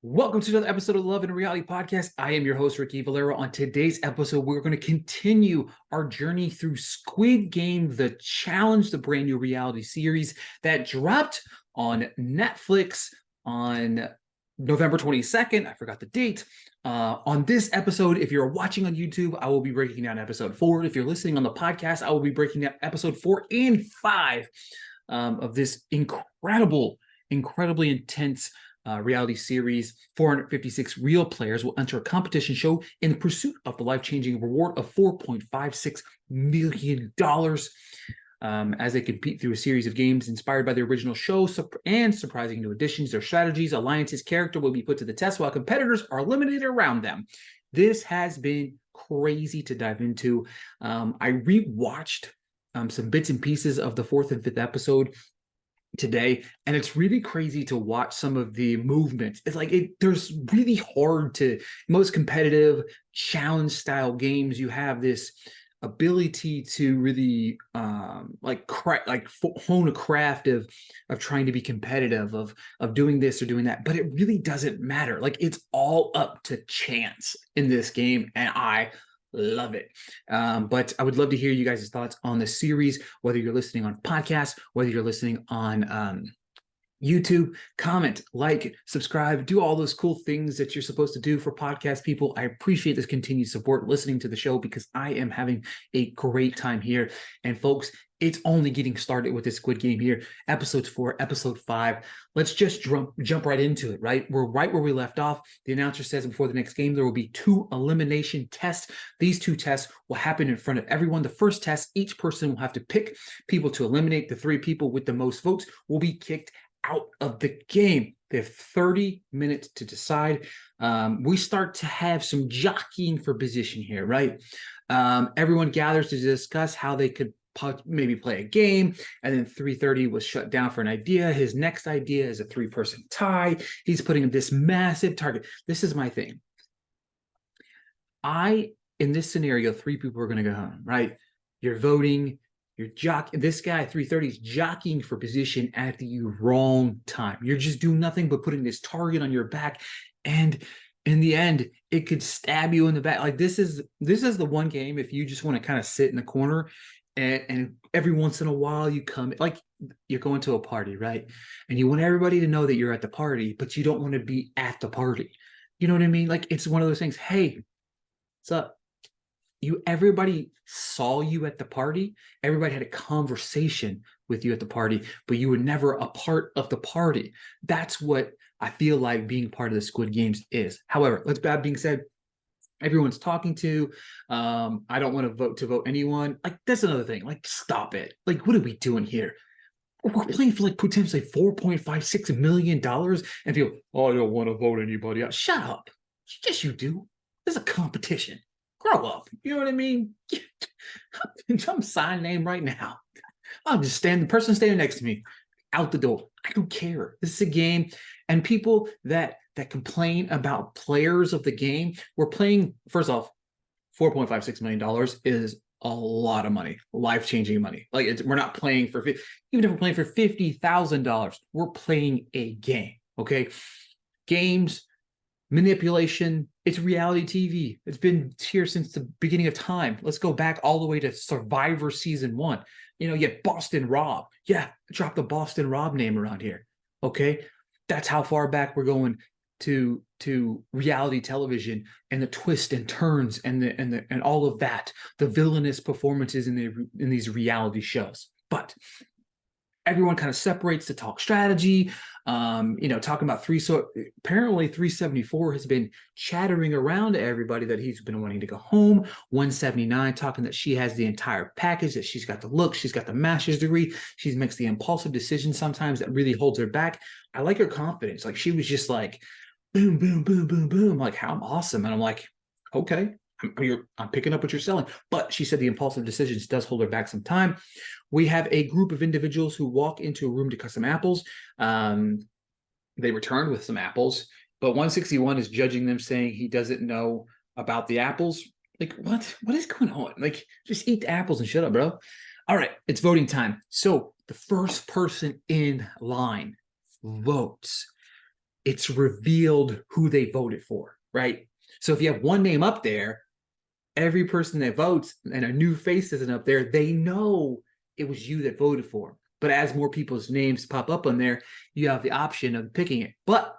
Welcome to another episode of Love and Reality Podcast. I am your host, Ricky Valero. On today's episode, we're going to continue our journey through Squid Game, the challenge, the brand new reality series that dropped on Netflix on November 22nd. I forgot the date. On this episode, if you're watching on YouTube, I will be breaking down episode 4. If you're listening on the podcast, I will be breaking down episode 4 and 5 of this incredibly intense reality series. 456 real players will enter a competition show in pursuit of the life-changing reward of $4.56 million as they compete through a series of games inspired by the original show and surprising new additions. Their strategies, alliances, character will be put to the test while competitors are eliminated around them. This has been crazy to dive into. I rewatched some bits and pieces of the 4th and 5th episode today, and it's really crazy to watch some of the movements. It's like there's really hard to most competitive challenge style games. You have this ability to really hone a craft of trying to be competitive, of doing this or doing that, but it really doesn't matter. Like, it's all up to chance in this game, and I love it. But I would love to hear you guys' thoughts on the series, whether you're listening on podcasts, whether you're listening on YouTube. Comment, like, subscribe, do all those cool things that you're supposed to do for podcast people. I appreciate this continued support listening to the show because I am having a great time here. And folks, it's only getting started with this Squid Game here. Episode 4, episode 5. Let's just jump right into it, right? We're right where we left off. The announcer says before the next game, there will be 2 elimination tests. These 2 tests will happen in front of everyone. The first test, each person will have to pick people to eliminate. The 3 people with the most votes will be kicked out of the game. They have 30 minutes to decide. We start to have some jockeying for position here, right? Everyone gathers to discuss how they could maybe play a game, and then 3:30 was shut down for an idea. His next idea is a 3-person tie. He's putting this massive target. This is my thing. In this scenario, 3 people are going to go home, right? You're voting. This guy at 3:30 is jockeying for position at the wrong time. You're just doing nothing but putting this target on your back, and in the end, it could stab you in the back. Like, this is the one game if you just want to kind of sit in the corner, and every once in a while you come, like you're going to a party, right? And you want everybody to know that you're at the party, but you don't want to be at the party. You know what I mean? Like, it's one of those things. Hey, what's up? Everybody saw you at the party. Everybody had a conversation with you at the party, but you were never a part of the party. That's what I feel like being part of the Squid Games is. However, that being said, everyone's talking to. I don't want to vote anyone. Like, that's another thing. Like, stop it. Like, what are we doing here? We're playing for like potentially $4.56 million, and people, oh, I don't want to vote anybody out. Shut up. Yes, you do. There's a competition. Grow up. You know what I mean? I'm signing name right now. I'll just the person standing next to me out the door. I don't care. This is a game. And people that complain about players of the game, we're playing, first off, $4.56 million is a lot of money, life-changing money. Like, we're not playing for, even if we're playing for $50,000, we're playing a game, okay? Games, manipulation, it's reality TV. It's been here since the beginning of time. Let's go back all the way to Survivor season 1. You get Boston Rob. Yeah, drop the Boston Rob name around here. Okay, that's how far back we're going to reality television, and the twists and turns and all of that, the villainous performances in these reality shows. But everyone kind of separates to talk strategy, talking about apparently 374 has been chattering around to everybody that he's been wanting to go home. 179 talking that she has the entire package, that she's got the look, she's got the master's degree, she makes the impulsive decisions sometimes that really holds her back. I like her confidence. Like, she was just like, boom, boom, boom, boom, boom, like, how awesome. And I'm like, okay, I'm picking up what you're selling. But she said the impulsive decisions does hold her back some time. We have a group of individuals who walk into a room to cut some apples. They return with some apples, but 161 is judging them, saying he doesn't know about the apples. Like, what is going on? Like, just eat the apples and shut up, bro. All right, it's voting time. So the first person in line votes. it's revealed who they voted for, right? So if you have one name up there, every person that votes and a new face isn't up there, they know it was you that voted for them. But as more people's names pop up on there, you have the option of picking it. But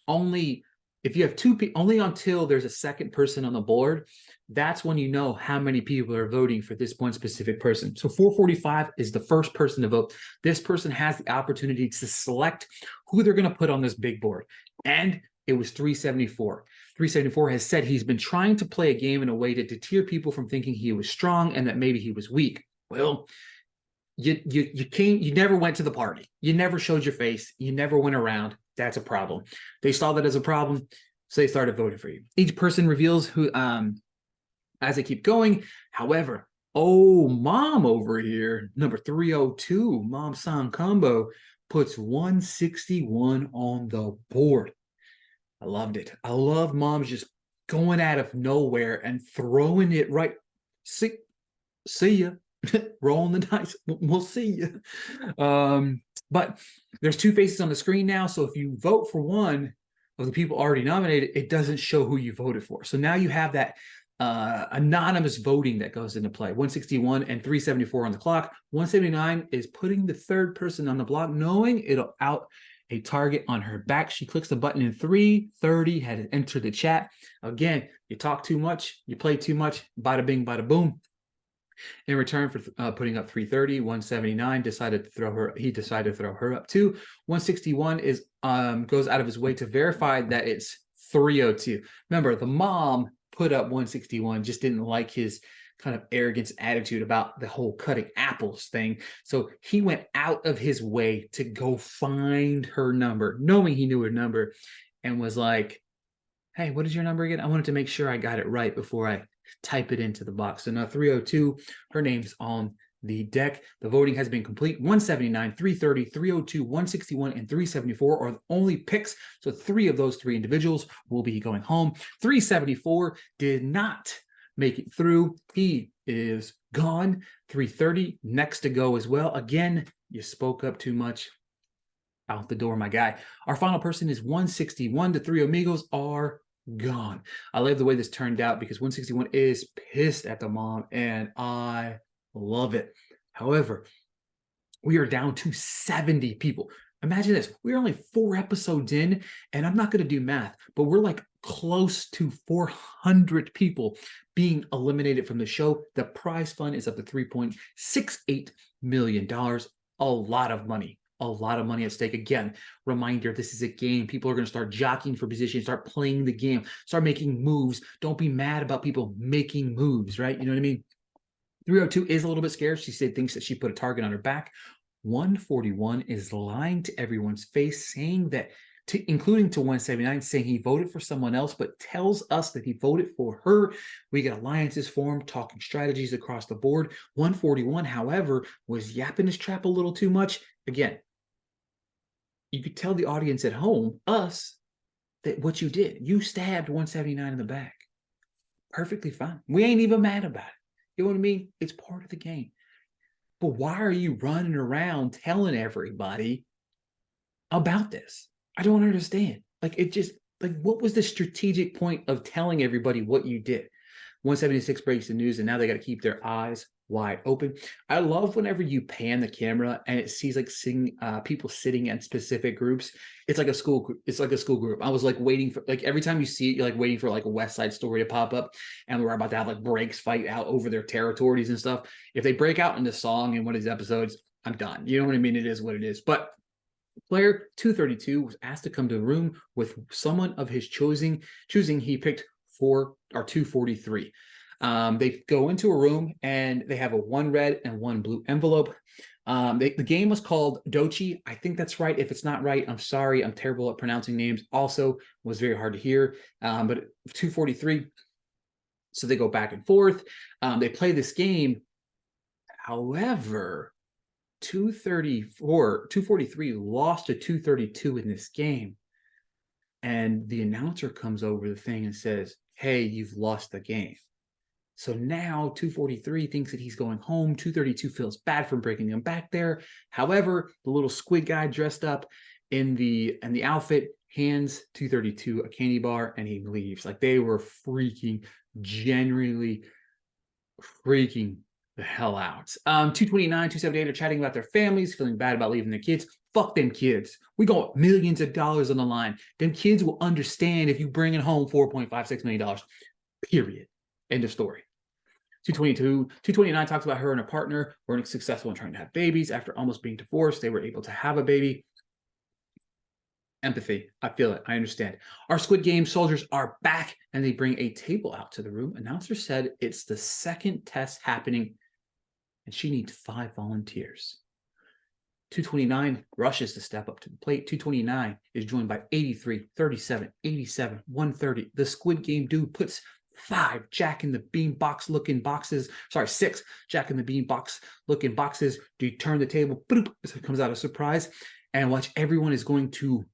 only if you have two people, only until there's a second person on the board, that's when you know how many people are voting for this one specific person. So 445 is the first person to vote. This person has the opportunity to select who they're going to put on this big board. And it was 374. 374 has said he's been trying to play a game in a way to deter people from thinking he was strong and that maybe he was weak. Well, you never went to the party. You never showed your face. You never went around. That's a problem. They saw that as a problem, so they started voting for you. Each person reveals who as they keep going. However, mom over here, number 302, Mom San Combo, puts 161 on the board. I loved it. I love moms just going out of nowhere and throwing it right. See ya. Rolling the dice. We'll see you. But there's two faces on the screen now. So if you vote for one of the people already nominated, it doesn't show who you voted for. So now you have that anonymous voting that goes into play. 161 and 374 on the clock. 179 is putting the third person on the block, knowing it'll out a target on her back. She clicks the button in 330, had entered the chat. Again, you talk too much, you play too much, bada bing, bada boom. In return for putting up 330, 179 decided to throw her up too. 161 is goes out of his way to verify that it's 302. Remember, the mom put up 161, just didn't like his kind of arrogance attitude about the whole cutting apples thing. So he went out of his way to go find her number, knowing he knew her number, and was like, hey, what is your number again? I wanted to make sure I got it right before I type it into the box. So now 302, her name's on the deck. The voting has been complete. 179, 330, 302, 161, and 374 are the only picks. So 3 of those 3 individuals will be going home. 374 did not make it through. He is gone. 330 next to go as well. Again, you spoke up too much. Out the door, my guy. Our final person is 161. The 3 amigos are gone. I love the way this turned out because 161 is pissed at the mom, and I love it. However, we are down to 70 people. Imagine this. We're only 4 episodes in, and I'm not going to do math, but we're like close to 400 people being eliminated from the show. The prize fund is up to $3.68 million. A lot of money. A lot of money at stake. Again, reminder, this is a game. People are going to start jockeying for position, start playing the game, start making moves. Don't be mad about people making moves, right? You know what I mean? 302 is a little bit scared. She thinks that she put a target on her back. 141 is lying to everyone's face, saying that, including to 179, saying he voted for someone else, but tells us that he voted for her. We get alliances formed, talking strategies across the board. 141, however, was yapping his trap a little too much. Again, you could tell the audience at home, us, that what you did, you stabbed 179 in the back. Perfectly fine. We ain't even mad about it. You know what I mean? It's part of the game. But why are you running around telling everybody about this? I don't understand. What was the strategic point of telling everybody what you did? 176 breaks the news, and now they got to keep their eyes wide open. I love whenever you pan the camera and it sees people sitting in specific groups. It's like a school group. It's like a school group. I was like waiting for, like, every time you see it, you're like waiting for like a West Side Story to pop up, and we're about to have like breaks fight out over their territories and stuff. If they break out into song in one of these episodes, I'm done. You know what I mean? It is what it is. But player 232 was asked to come to the room with someone of his choosing. He picked 243. They go into a room and they have a 1 red and 1 blue envelope. The game was called Dochi. I think that's right. If it's not right, I'm sorry. I'm terrible at pronouncing names. Also, was very hard to hear. But 243. So they go back and forth. They play this game. However, 243 lost to 232 in this game. And the announcer comes over the thing and says, hey, you've lost the game. So now 243 thinks that he's going home. 232 feels bad for breaking him back there. However, the little squid guy dressed up in the outfit, hands 232 a candy bar, and he leaves. Like, they were genuinely freaking the hell out. 229, 278 are chatting about their families, feeling bad about leaving their kids. Fuck them kids. We got millions of dollars on the line. Them kids will understand if you bring in home $4.56 million. Period. End of story. 222, 229 talks about her and her partner weren't successful in trying to have babies. After almost being divorced, they were able to have a baby. Empathy. I feel it. I understand. Our Squid Game soldiers are back, and they bring a table out to the room. Announcer said it's the second test happening, and she needs 5 volunteers. 229 rushes to step up to the plate. 229 is joined by 83, 37, 87, 130. The Squid Game dude puts 5 Jack in the Bean box looking boxes. Sorry, 6 Jack in the Bean box looking boxes. Do you turn the table? Boop, it comes out a surprise. And watch, everyone is going to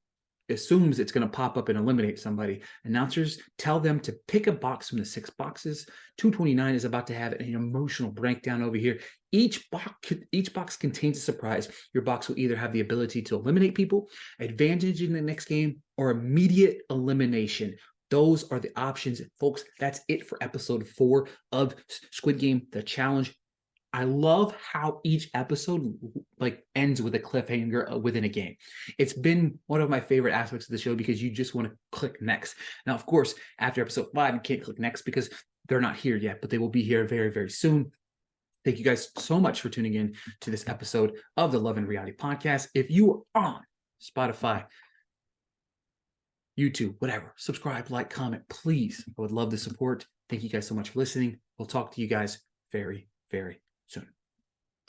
assumes it's going to pop up and eliminate somebody. Announcers tell them to pick a box from the 6 boxes. 229 is about to have an emotional breakdown over here. Each box contains a surprise. Your box will either have the ability to eliminate people, advantage in the next game, or immediate elimination. Those are the options, folks. That's it for episode 4 of Squid Game, The Challenge. I love how each episode ends with a cliffhanger within a game. It's been one of my favorite aspects of the show because you just want to click next. Now, of course, after episode 5, you can't click next because they're not here yet, but they will be here very, very soon. Thank you guys so much for tuning in to this episode of the Love and Reality Podcast. If you are on Spotify, YouTube, whatever, subscribe, like, comment, please. I would love the support. Thank you guys so much for listening. We'll talk to you guys very, very soon.